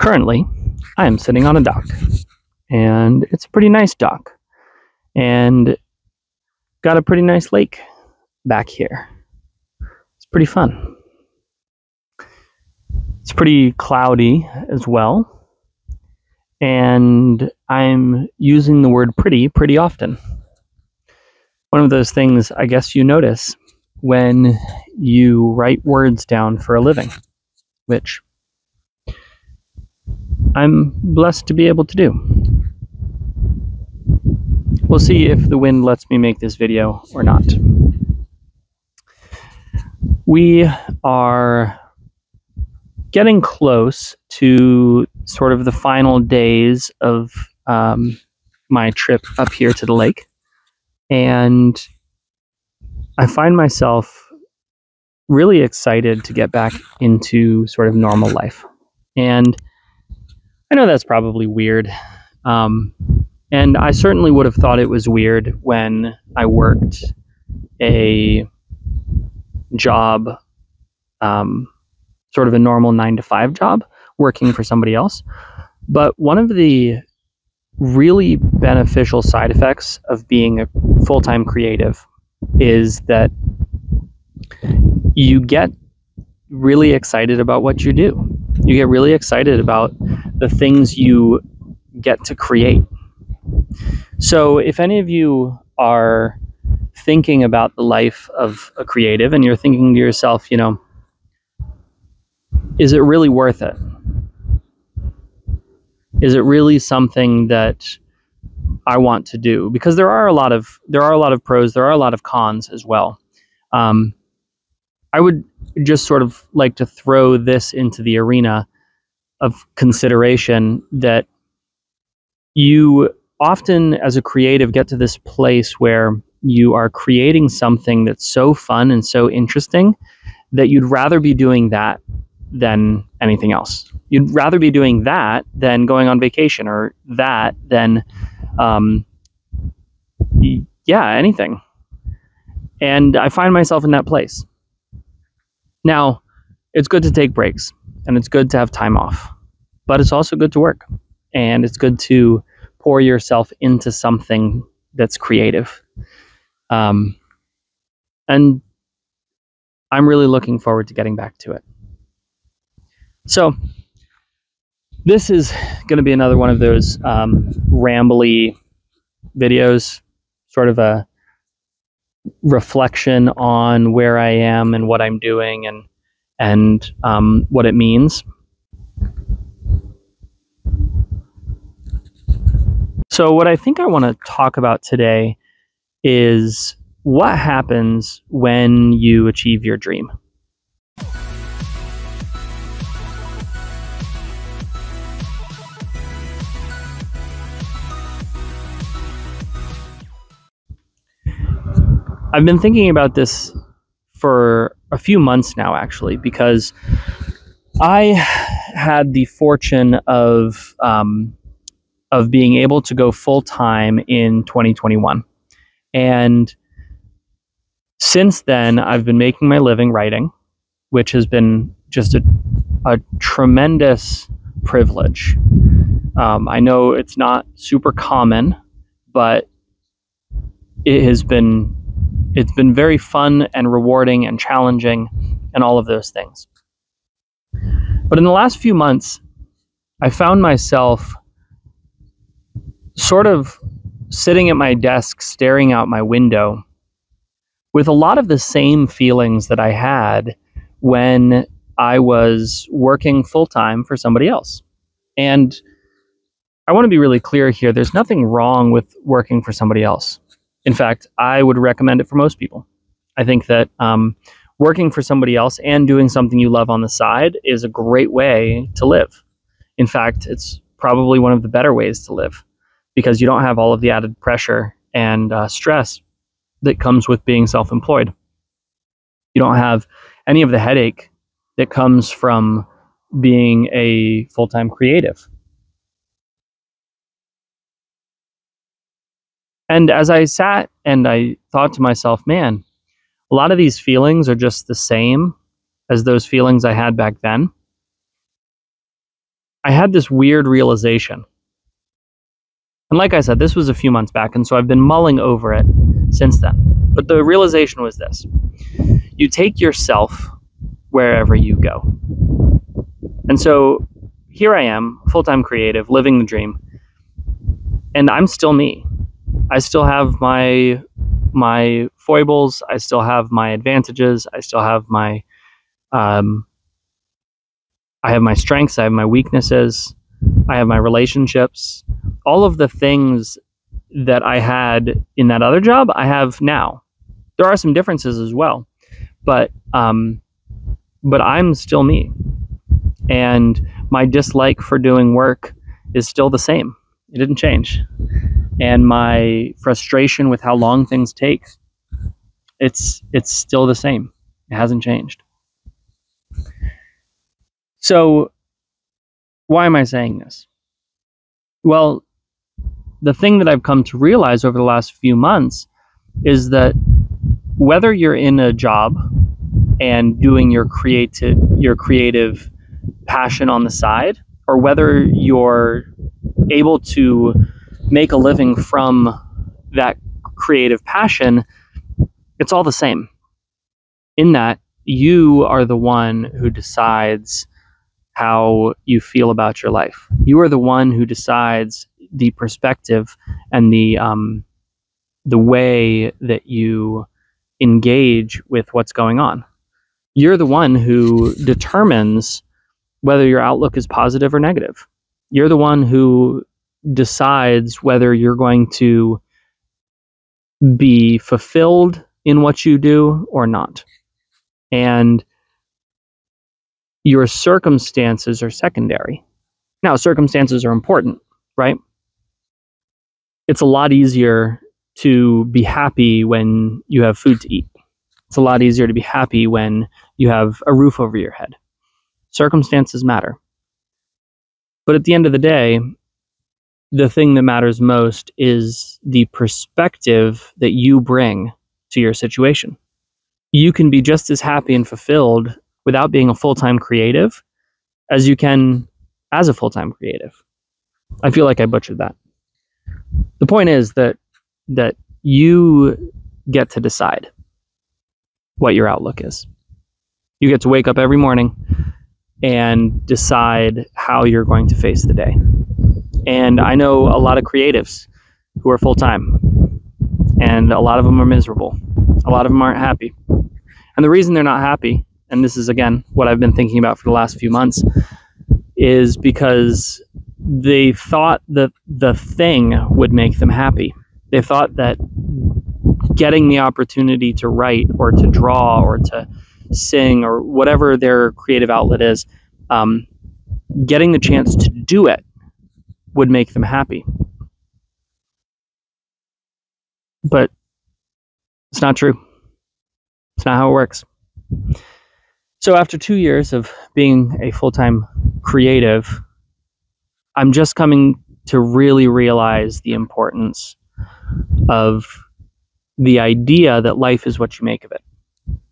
Currently, I am sitting on a dock, and it's a pretty nice dock, and got a pretty nice lake back here. It's pretty fun. It's pretty cloudy as well, and I'm using the word pretty often. One of those things I guess you notice when you write words down for a living, which I'm blessed to be able to do. We'll see if the wind lets me make this video or not. We are getting close to sort of the final days of my trip up here to the lake, and I find myself really excited to get back into sort of normal life. And I know that's probably weird. And I certainly would have thought it was weird when I worked a job, sort of a normal 9-to-5 job, working for somebody else. But one of the really beneficial side effects of being a full-time creative is that you get really excited about what you do. You get really excited about the things you get to create. So if any of you are thinking about the life of a creative and you're thinking to yourself, you know, is it really worth it? Is it really something that I want to do? Because there are a lot of pros, there are a lot of cons as well. I would just sort of like to throw this into the arena of consideration that you often, as a creative, get to this place where you are creating something that's so fun and so interesting that you'd rather be doing that than anything else. You'd rather be doing that than going on vacation, or that than, anything. And I find myself in that place. Now, it's good to take breaks, and it's good to have time off, but it's also good to work, and it's good to pour yourself into something that's creative. And I'm really looking forward to getting back to it. So this is going to be another one of those rambly videos, sort of a reflection on where I am and what I'm doing and what it means. So what I think I want to talk about today is what happens when you achieve your dream. I've been thinking about this for a few months now, actually, because I had the fortune of being able to go full-time in 2021. And since then, I've been making my living writing, which has been just a tremendous privilege. I know it's not super common, but it's been very fun and rewarding and challenging and all of those things. But in the last few months, I found myself sort of sitting at my desk, staring out my window with a lot of the same feelings that I had when I was working full-time for somebody else. And I want to be really clear here. There's nothing wrong with working for somebody else. In fact, I would recommend it for most people. I think that working for somebody else and doing something you love on the side is a great way to live. In fact, it's probably one of the better ways to live, because you don't have all of the added pressure and stress that comes with being self-employed. You don't have any of the headache that comes from being a full-time creative. And as I sat and I thought to myself, man, a lot of these feelings are just the same as those feelings I had back then. I had this weird realization. And like I said, this was a few months back, and so I've been mulling over it since then. But the realization was this: you take yourself wherever you go. And so here I am, full-time creative, living the dream, and I'm still me. I still have my foibles, I still have my advantages, I still have my I have my strengths, I have my weaknesses, I have my relationships. All of the things that I had in that other job, I have now. There are some differences as well, but I'm still me. And my dislike for doing work is still the same. It didn't change. And my frustration with how long things take, it's still the same. It hasn't changed. So why am I saying this? Well, the thing that I've come to realize over the last few months is that whether you're in a job and doing your creative passion on the side, or whether you're able to make a living from that creative passion, it's all the same. In that, you are the one who decides how you feel about your life. You are the one who decides the perspective and the way that you engage with what's going on. You're the one who determines whether your outlook is positive or negative. You're the one who decides whether you're going to be fulfilled in what you do or not. And your circumstances are secondary. Now, circumstances are important, right? It's a lot easier to be happy when you have food to eat. It's a lot easier to be happy when you have a roof over your head. Circumstances matter. But at the end of the day, the thing that matters most is the perspective that you bring to your situation. You can be just as happy and fulfilled without being a full-time creative as you can as a full-time creative. I feel like I butchered that. The point is that you get to decide what your outlook is. You get to wake up every morning and decide how you're going to face the day. And I know a lot of creatives who are full-time, and a lot of them are miserable. A lot of them aren't happy. And the reason they're not happy, and this is, again, what I've been thinking about for the last few months, is because they thought that the thing would make them happy. They thought that getting the opportunity to write or to draw or to sing or whatever their creative outlet is, getting the chance to do it would make them happy. But it's not true. It's not how it works. So after 2 years of being a full-time creative, I'm just coming to really realize the importance of the idea that life is what you make of it.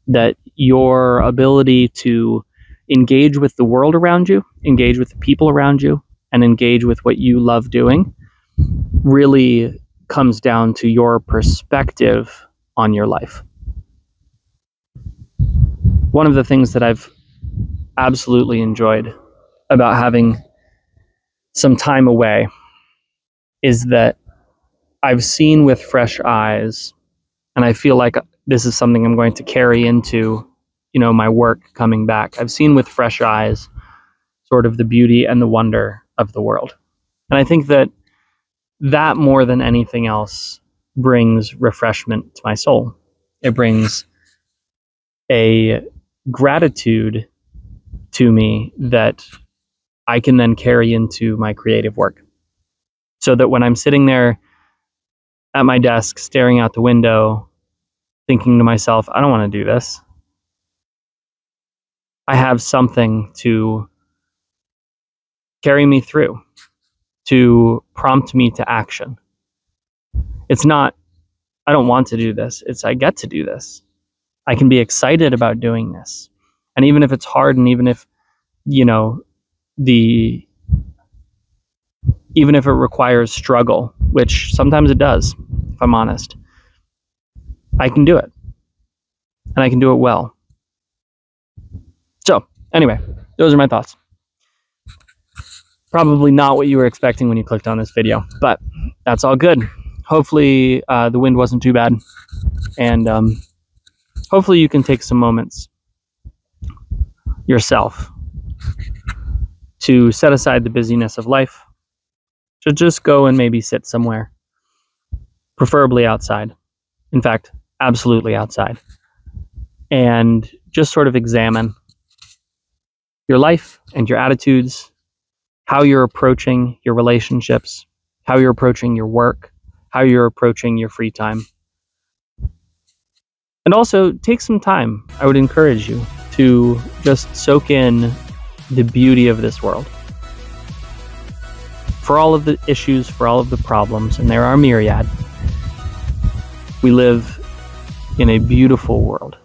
That your ability to engage with the world around you, engage with the people around you, and engage with what you love doing really comes down to your perspective on your life. One of the things that I've absolutely enjoyed about having some time away is that I've seen with fresh eyes, and I feel like this is something I'm going to carry into, my work coming back. I've seen with fresh eyes sort of the beauty and the wonder of the world. And I think that more than anything else brings refreshment to my soul. It brings a gratitude to me that I can then carry into my creative work. So that when I'm sitting there at my desk, staring out the window, thinking to myself, I don't want to do this, I have something to carry me through, to prompt me to action. It's not, I don't want to do this. It's, I get to do this. I can be excited about doing this. And even if it's hard, and even if, the even if it requires struggle, which sometimes it does, if I'm honest. I can do it, and I can do it well. So, anyway, those are my thoughts. Probably not what you were expecting when you clicked on this video, but that's all good. Hopefully, the wind wasn't too bad, and hopefully you can take some moments yourself to set aside the busyness of life, to just go and maybe sit somewhere, preferably outside. In fact, absolutely outside, and just sort of examine your life and your attitudes, how you're approaching your relationships, how you're approaching your work, how you're approaching your free time. And also take some time. I would encourage you to just soak in the beauty of this world. For all of the issues, for all of the problems, and there are myriad, we live in a beautiful world.